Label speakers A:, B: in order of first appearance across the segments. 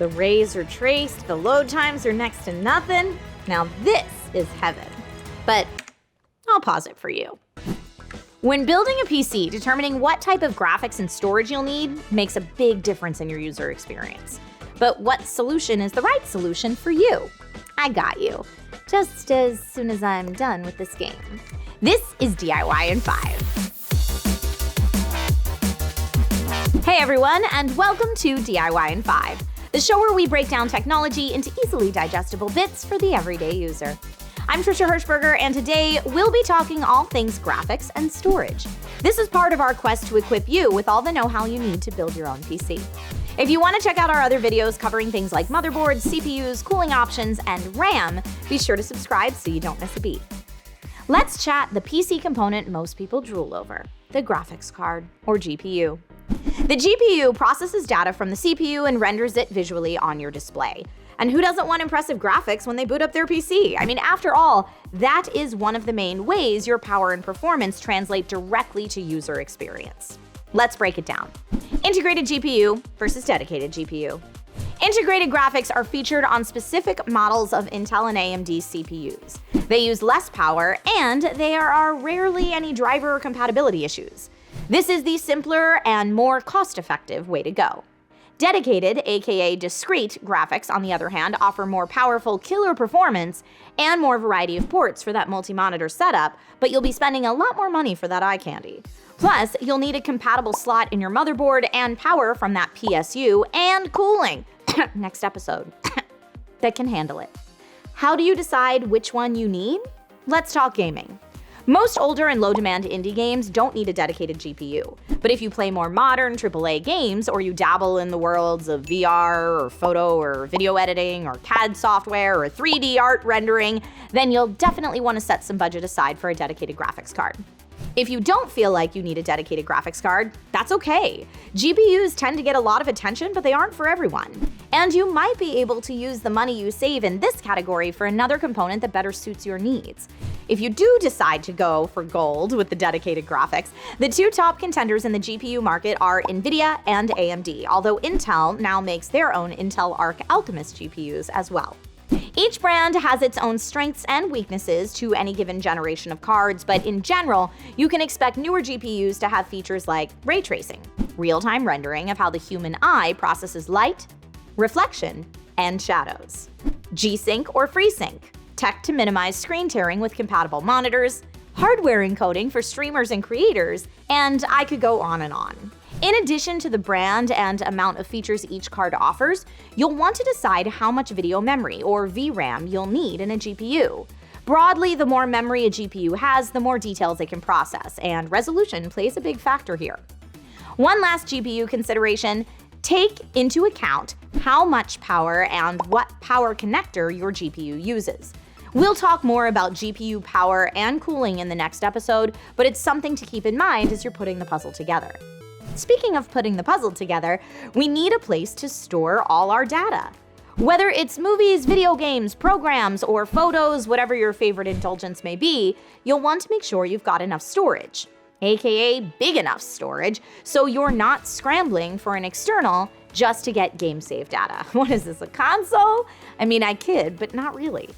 A: The rays are traced, the load times are next to nothing. Now this is heaven. But I'll pause it for you. When building a PC, determining what type of graphics and storage you'll need makes a big difference in your user experience. But what solution is the right solution for you? I got you, just as soon as I'm done with this game. This is DIY in 5. Hey everyone, and welcome to DIY in 5, the show where we break down technology into easily digestible bits for the everyday user. I'm Trisha Hirschberger, and today we'll be talking all things graphics and storage. This is part of our quest to equip you with all the know-how you need to build your own PC. If you want to check out our other videos covering things like motherboards, CPUs, cooling options, and RAM, be sure to subscribe so you don't miss a beat. Let's chat the PC component most people drool over, the graphics card, or GPU. The GPU processes data from the CPU and renders it visually on your display. And who doesn't want impressive graphics when they boot up their PC? I mean, after all, that is one of the main ways your power and performance translate directly to user experience. Let's break it down. Integrated GPU versus dedicated GPU. Integrated graphics are featured on specific models of Intel and AMD CPUs. They use less power, and there are rarely any driver compatibility issues. This is the simpler and more cost-effective way to go. Dedicated, aka discrete, graphics, on the other hand, offer more powerful killer performance and more variety of ports for that multi-monitor setup, but you'll be spending a lot more money for that eye candy. Plus, you'll need a compatible slot in your motherboard and power from that PSU and cooling, next episode, that can handle it. How do you decide which one you need? Let's talk gaming. Most older and low-demand indie games don't need a dedicated GPU. But if you play more modern AAA games, or you dabble in the worlds of VR, or photo or video editing, or CAD software, or 3D art rendering, then you'll definitely want to set some budget aside for a dedicated graphics card. If you don't feel like you need a dedicated graphics card, that's okay. GPUs tend to get a lot of attention, but they aren't for everyone. And you might be able to use the money you save in this category for another component that better suits your needs. If you do decide to go for gold with the dedicated graphics, the two top contenders in the GPU market are NVIDIA and AMD, although Intel now makes their own Intel Arc Alchemist GPUs as well. Each brand has its own strengths and weaknesses to any given generation of cards, but in general, you can expect newer GPUs to have features like ray tracing, real-time rendering of how the human eye processes light, reflection, and shadows, G-Sync or FreeSync, tech to minimize screen tearing with compatible monitors, hardware encoding for streamers and creators, and I could go on and on. In addition to the brand and amount of features each card offers, you'll want to decide how much video memory, or VRAM, you'll need in a GPU. Broadly, the more memory a GPU has, the more details it can process, and resolution plays a big factor here. One last GPU consideration: take into account how much power and what power connector your GPU uses. We'll talk more about GPU power and cooling in the next episode, but it's something to keep in mind as you're putting the puzzle together. Speaking of putting the puzzle together, we need a place to store all our data. Whether it's movies, video games, programs, or photos, whatever your favorite indulgence may be, you'll want to make sure you've got enough storage, aka big enough storage, so you're not scrambling for an external just to get game save data. What is this, a console? I mean, I kid, but not really.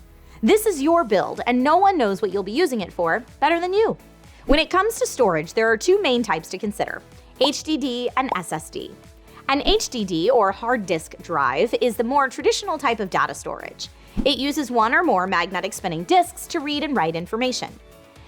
A: This is your build, and no one knows what you'll be using it for better than you. When it comes to storage, there are two main types to consider: HDD and SSD. An HDD, or hard disk drive, is the more traditional type of data storage. It uses one or more magnetic spinning disks to read and write information.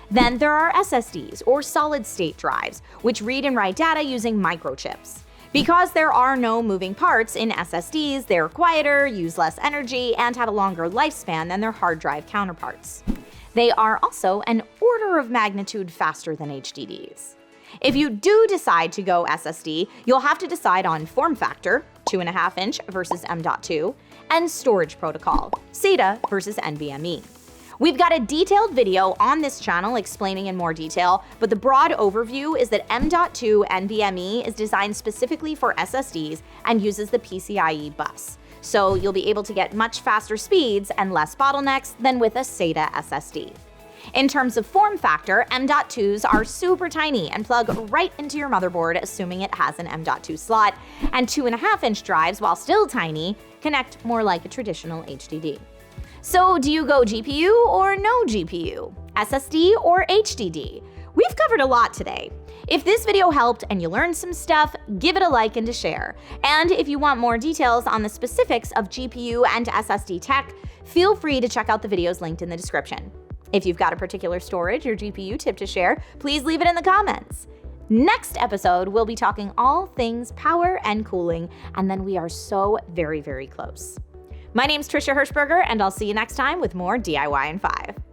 A: Then there are SSDs, or solid-state drives, which read and write data using microchips. Because there are no moving parts in SSDs, they're quieter, use less energy, and have a longer lifespan than their hard drive counterparts. They are also an order of magnitude faster than HDDs. If you do decide to go SSD, you'll have to decide on form factor, 2.5-inch versus M.2, and storage protocol, SATA versus NVMe. We've got a detailed video on this channel explaining in more detail, but the broad overview is that M.2 NVMe is designed specifically for SSDs and uses the PCIe bus. So you'll be able to get much faster speeds and less bottlenecks than with a SATA SSD. In terms of form factor, M.2s are super tiny and plug right into your motherboard, assuming it has an M.2 slot, and 2.5-inch drives, while still tiny, connect more like a traditional HDD. So do you go GPU or no GPU? SSD or HDD? We've covered a lot today. If this video helped and you learned some stuff, give it a like and a share. And if you want more details on the specifics of GPU and SSD tech, feel free to check out the videos linked in the description. If you've got a particular storage or GPU tip to share, please leave it in the comments. Next episode, we'll be talking all things power and cooling, and then we are so very, very close. My name's Trisha Hirschberger, and I'll see you next time with more DIY in 5.